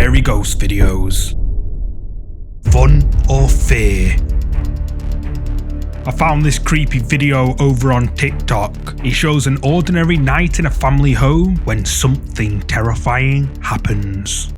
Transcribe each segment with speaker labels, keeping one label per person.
Speaker 1: scary ghost videos. Fun or fear? I found this creepy video over on TikTok. It shows an ordinary night in a family home when something terrifying happens.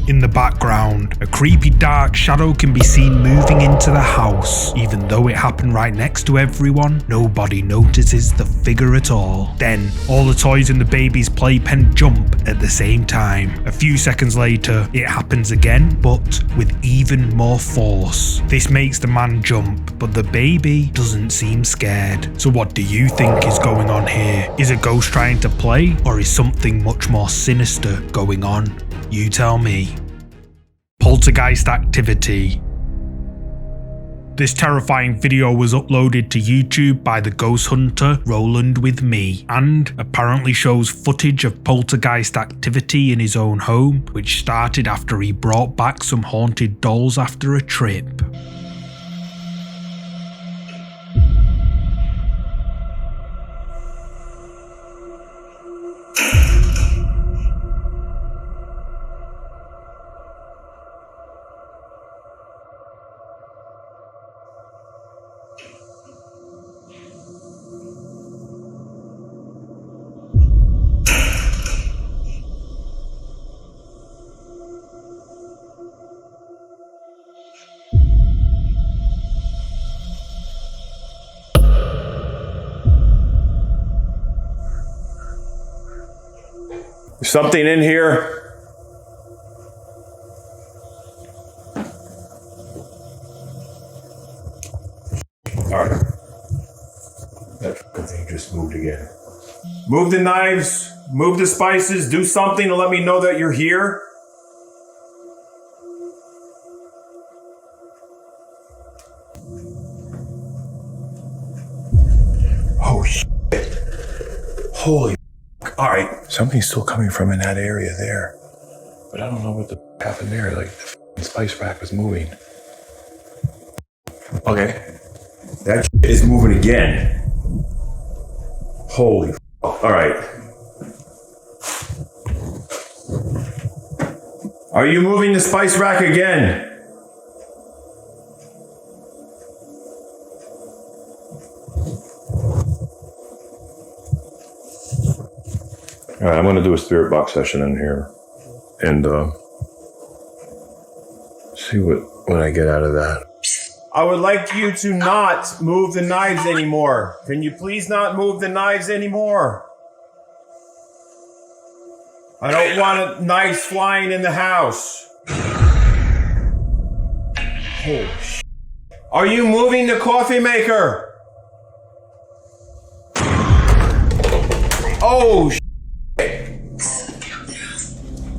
Speaker 1: In the background, a creepy dark shadow can be seen moving into the house. Even though it happened right next to everyone, nobody notices the figure at all. Then, all the toys in the baby's playpen jump at the same time. A few seconds later, it happens again, but with even more force. This makes the man jump, but the baby doesn't seem scared. So what do you think is going on here? Is a ghost trying to play, or is something much more sinister going on? You tell me. Poltergeist activity. This terrifying video was uploaded to YouTube by the ghost hunter Roland with Me, and apparently shows footage of poltergeist activity in his own home, which started after he brought back some haunted dolls after a trip.
Speaker 2: Something in here. Alright. That fucking thing just moved again. Move the knives, move the spices, do something to let me know that you're here. Oh shit. Holy. Alright. Something's still coming from in that area there. But I don't know what the happened there. Like, the spice rack was moving. Okay. That is moving again. Holy. Alright. Are you moving the spice rack again? All right, I'm going to do a spirit box session in here and see what I get out of that. I would like you to not move the knives anymore. Can you please not move the knives anymore? I don't want knives flying in the house. Holy shit. Are you moving the coffee maker? Oh shit.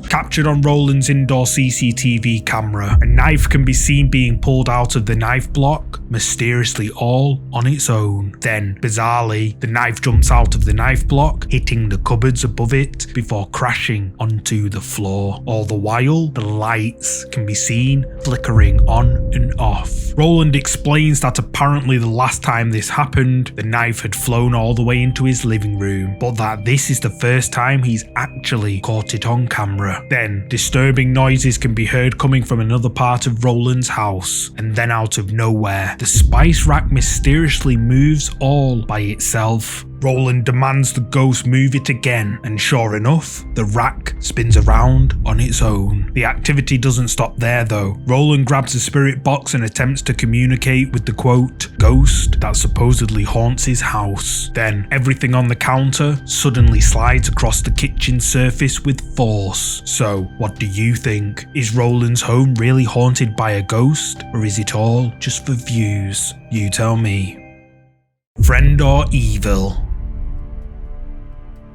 Speaker 1: Captured on Roland's indoor CCTV camera, a knife can be seen being pulled out of the knife block, mysteriously all on its own. Then, bizarrely, the knife jumps out of the knife block, hitting the cupboards above it before crashing onto the floor. All the while, the lights can be seen flickering on and off. Roland explains that apparently the last time this happened, the knife had flown all the way into his living room, but that this is the first time he's actually caught it on camera. Then, disturbing noises can be heard coming from another part of Roland's house, and then out of nowhere, the spice rack mysteriously moves all by itself. Roland demands the ghost move it again, and sure enough, the rack spins around on its own. The activity doesn't stop there though. Roland grabs a spirit box and attempts to communicate with the quote, ghost that supposedly haunts his house. Then, everything on the counter suddenly slides across the kitchen surface with force. So, what do you think? Is Roland's home really haunted by a ghost, or is it all just for views? You tell me. Friend or evil?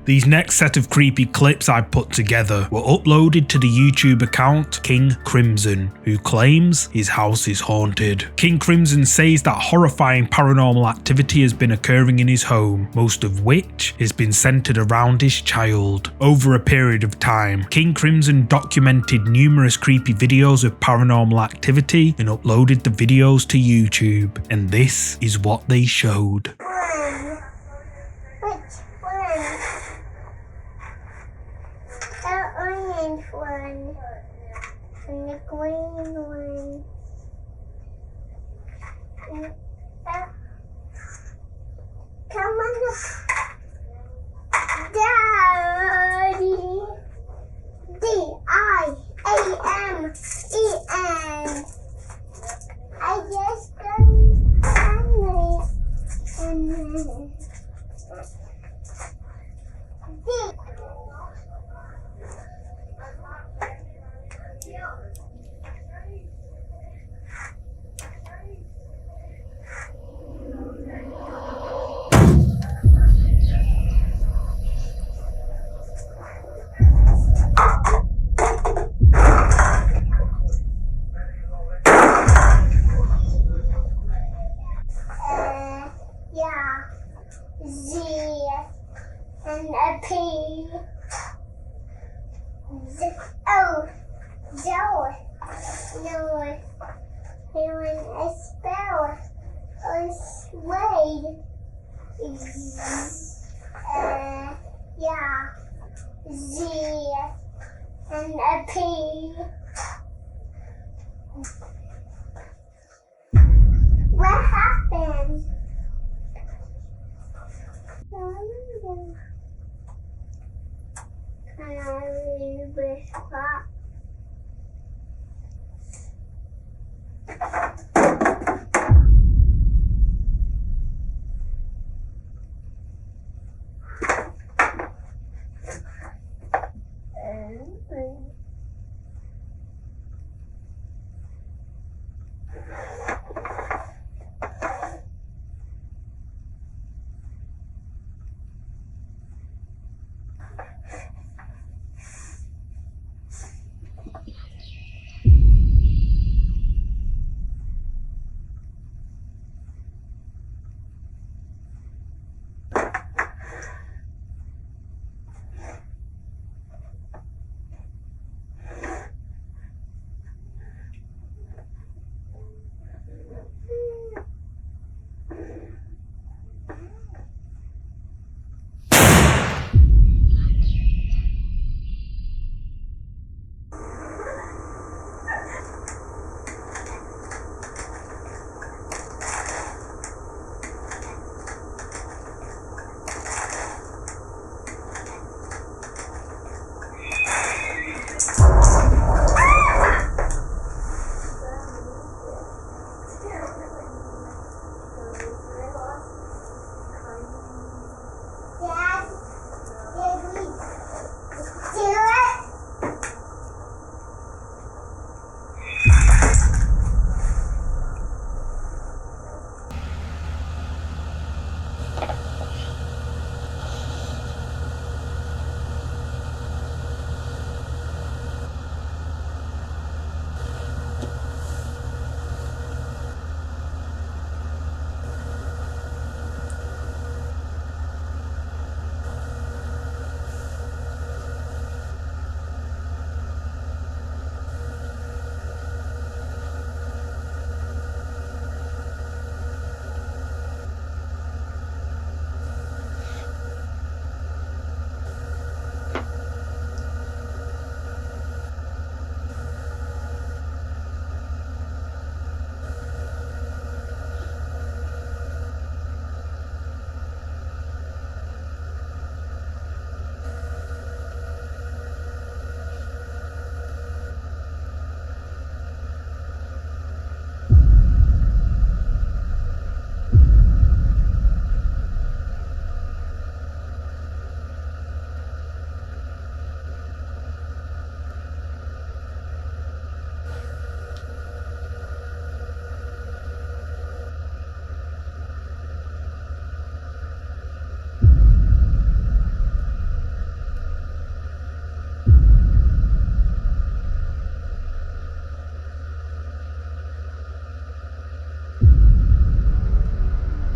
Speaker 1: These next set of creepy clips I put together were uploaded to the YouTube account King Crimson, who claims his house is haunted. King Crimson says that horrifying paranormal activity has been occurring in his home, most of which has been centered around his child. Over a period of time, King Crimson documented numerous creepy videos of paranormal activity and uploaded the videos to YouTube, and this is what they showed.
Speaker 3: No, when I spell a slide. Yeah. Z and a P. What happened? Can I read this part?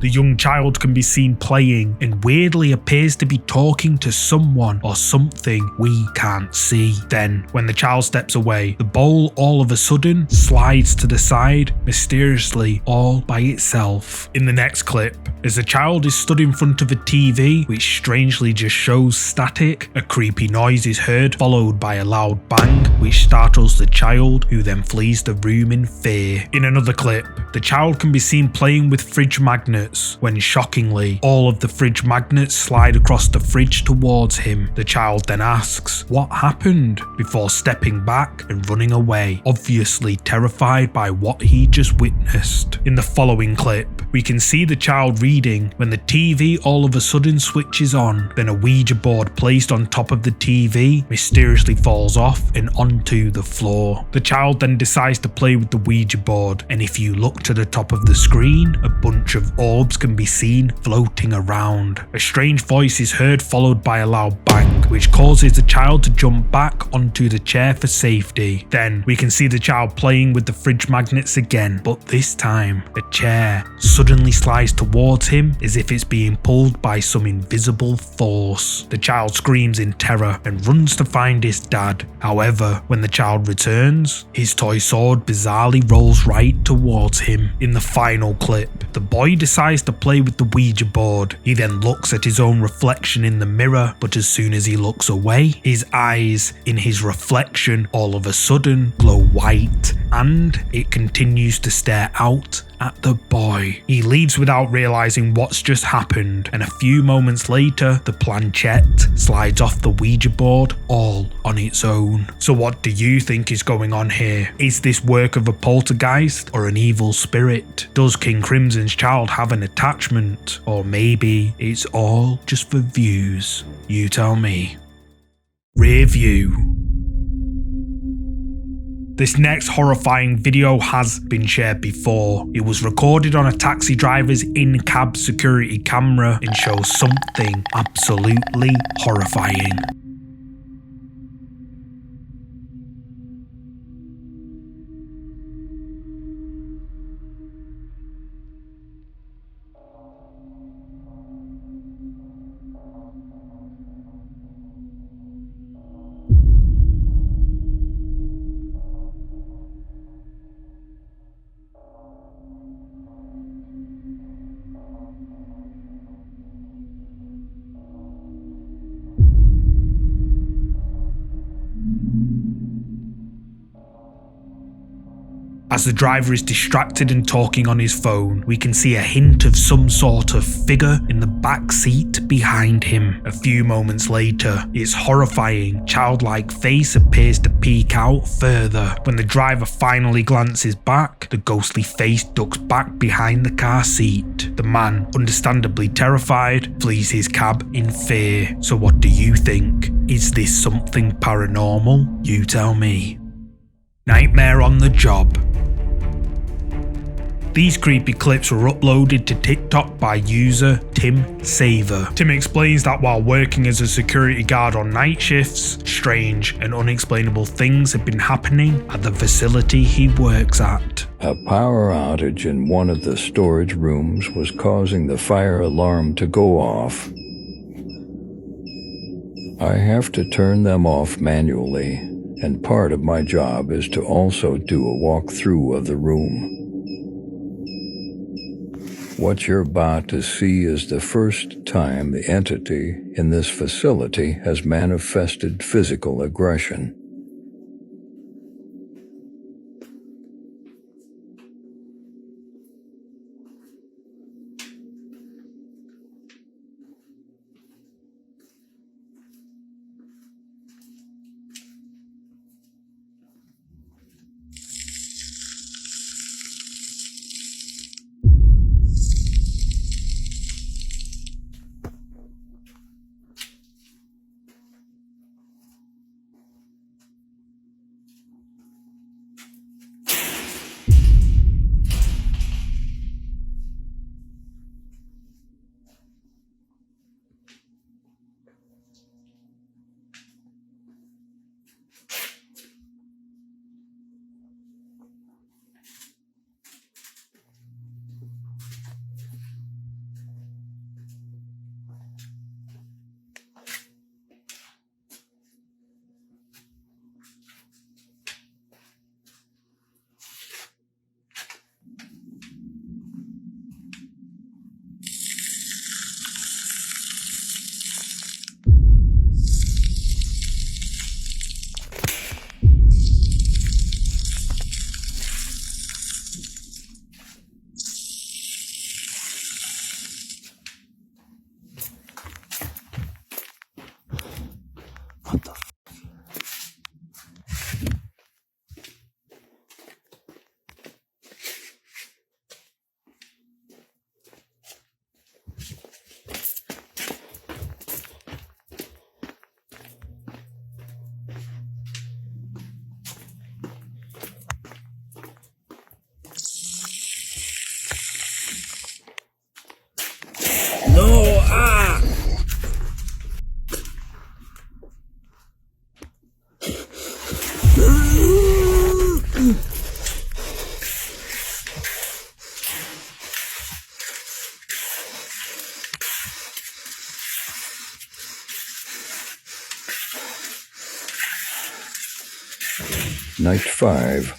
Speaker 1: The young child can be seen playing and weirdly appears to be talking to someone or something we can't see. Then, when the child steps away, the bowl all of a sudden slides to the side, mysteriously all by itself. In the next clip, as the child is stood in front of a TV, which strangely just shows static, a creepy noise is heard, followed by a loud bang, which startles the child, who then flees the room in fear. In another clip, the child can be seen playing with fridge magnets, when shockingly, all of the fridge magnets slide across the fridge towards him. The child then asks, "What happened?" before stepping back and running away, obviously terrified by what he just witnessed. In the following clip, we can see the child reading when the TV all of a sudden switches on, then a Ouija board placed on top of the TV mysteriously falls off and onto the floor. The child then decides to play with the Ouija board, and if you look to the top of the screen, a bunch of orbs can be seen floating around. A strange voice is heard, followed by a loud bang, which causes the child to jump back onto the chair for safety. Then we can see the child playing with the fridge magnets again, but this time a chair suddenly slides towards him as if it's being pulled by some invisible force. The child screams in terror and runs to find his dad. However, when the child returns, his toy sword bizarrely rolls right towards him. In the final clip, the boy decides to play with the Ouija board. He then looks at his own reflection in the mirror, but as soon as he looks away, his eyes in his reflection all of a sudden glow white, and it continues to stare out at the boy. He leaves without realizing what's just happened, and a few moments later, the planchette slides off the Ouija board all on its own. So what do you think is going on here? Is this work of a poltergeist or an evil spirit? Does King Crimson's child have an attachment? Or maybe it's all just for views? You tell me. Rear view. This next horrifying video has been shared before. It was recorded on a taxi driver's in-cab security camera and shows something absolutely horrifying. As the driver is distracted and talking on his phone, we can see a hint of some sort of figure in the back seat behind him. A few moments later, its horrifying, childlike face appears to peek out further. When the driver finally glances back, the ghostly face ducks back behind the car seat. The man, understandably terrified, flees his cab in fear. So what do you think? Is this something paranormal? You tell me. Nightmare on the job. These creepy clips were uploaded to TikTok by user Tim Saver. Tim explains that while working as a security guard on night shifts, strange and unexplainable things have been happening at the facility he works at.
Speaker 4: A power outage in one of the storage rooms was causing the fire alarm to go off. I have to turn them off manually, and part of my job is to also do a walkthrough of the room. What you're about to see is the first time the entity in this facility has manifested physical aggression. Night 5.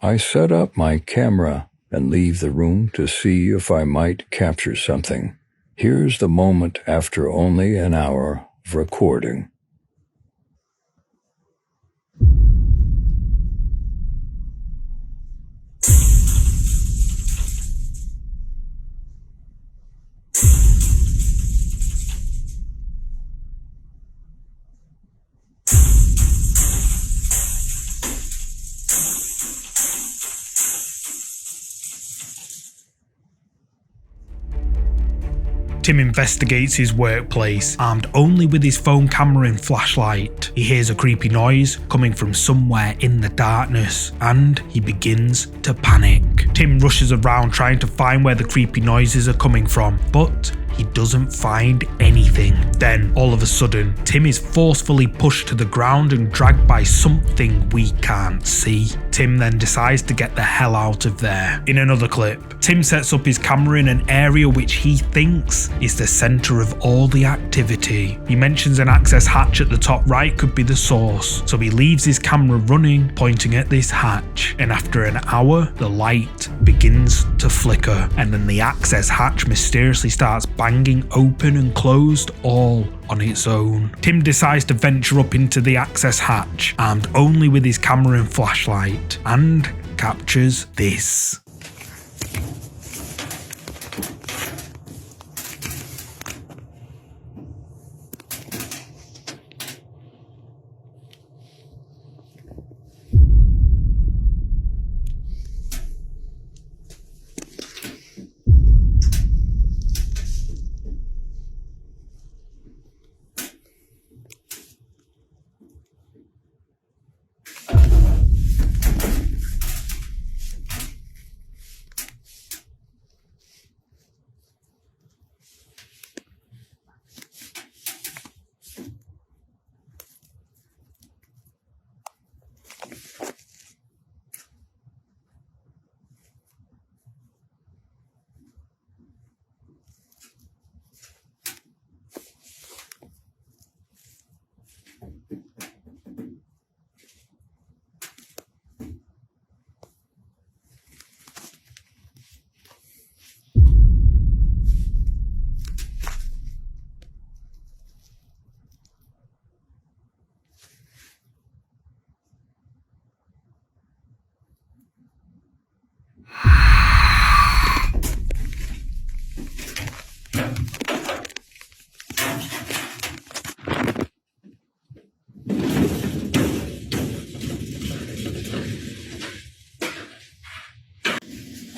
Speaker 4: I set up my camera and leave the room to see if I might capture something. Here's the moment after only an hour of recording.
Speaker 1: Tim investigates his workplace, armed only with his phone camera and flashlight. He hears a creepy noise coming from somewhere in the darkness, and he begins to panic. Tim rushes around trying to find where the creepy noises are coming from, but he doesn't find anything. Then, all of a sudden, Tim is forcefully pushed to the ground and dragged by something we can't see. Tim then decides to get the hell out of there. In another clip, Tim sets up his camera in an area which he thinks is the center of all the activity. He mentions an access hatch at the top right could be the source, so he leaves his camera running, pointing at this hatch, and after an hour, the light begins to flicker, and then the access hatch mysteriously starts banging open and closed all on its own. Tim decides to venture up into the access hatch, armed only with his camera and flashlight, and captures this.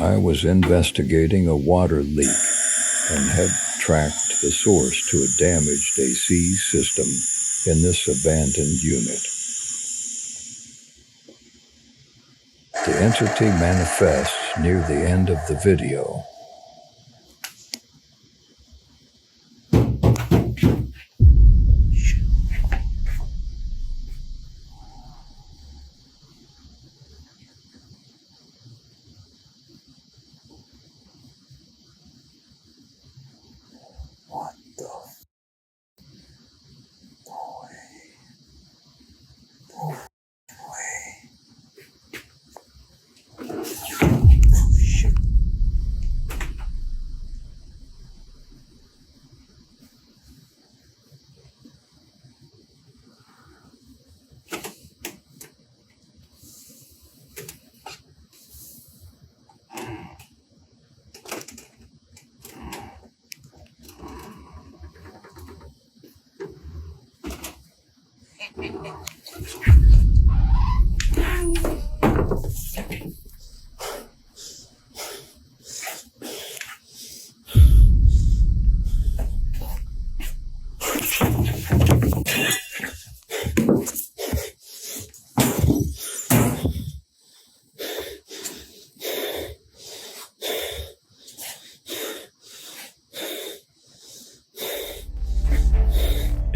Speaker 4: I was investigating a water leak and had tracked the source to a damaged AC system in this abandoned unit. The entity manifests near the end of the video.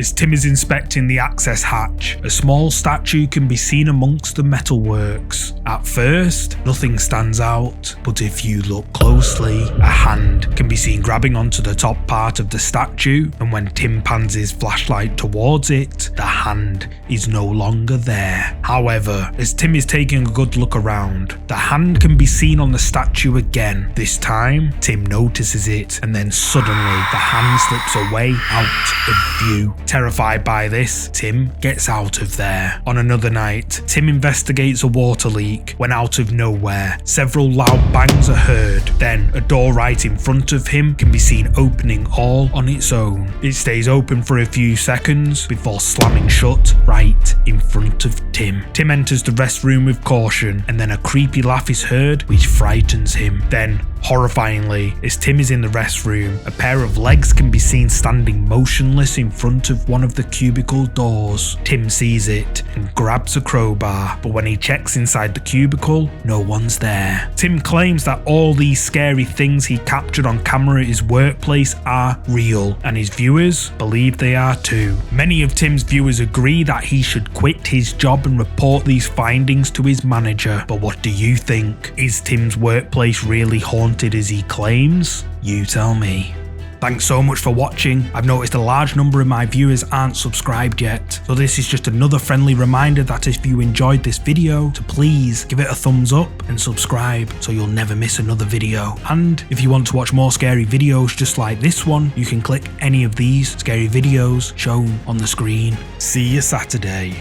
Speaker 1: As Tim is inspecting the access hatch, a small statue can be seen amongst the metalworks. At first, nothing stands out, but if you look closely, a hand can be seen grabbing onto the top part of the statue, and when Tim pans his flashlight towards it, the hand is no longer there. However, as Tim is taking a good look around, the hand can be seen on the statue again. This time, Tim notices it, and then suddenly the hand slips away out of view. Terrified by this, Tim gets out of there. On another night, Tim investigates a water leak when out of nowhere, several loud bangs are heard. Then, a door right in front of him can be seen opening all on its own. It stays open for a few seconds before slamming shut right in front of Tim. Tim enters the restroom with caution, and then a creepy laugh is heard which frightens him. Then, horrifyingly, as Tim is in the restroom, a pair of legs can be seen standing motionless in front of one of the cubicle doors. Tim sees it and grabs a crowbar, but when he checks inside the cubicle, no one's there. Tim claims that all these scary things he captured on camera at his workplace are real, and his viewers believe they are too. Many of Tim's viewers agree that he should quit his job and report these findings to his manager. But what do you think? Is Tim's workplace really haunted as he claims? You tell me. Thanks so much for watching. I've noticed a large number of my viewers aren't subscribed yet, so this is just another friendly reminder that if you enjoyed this video, to please give it a thumbs up and subscribe so you'll never miss another video. And if you want to watch more scary videos just like this one, you can click any of these scary videos shown on the screen. See you Saturday.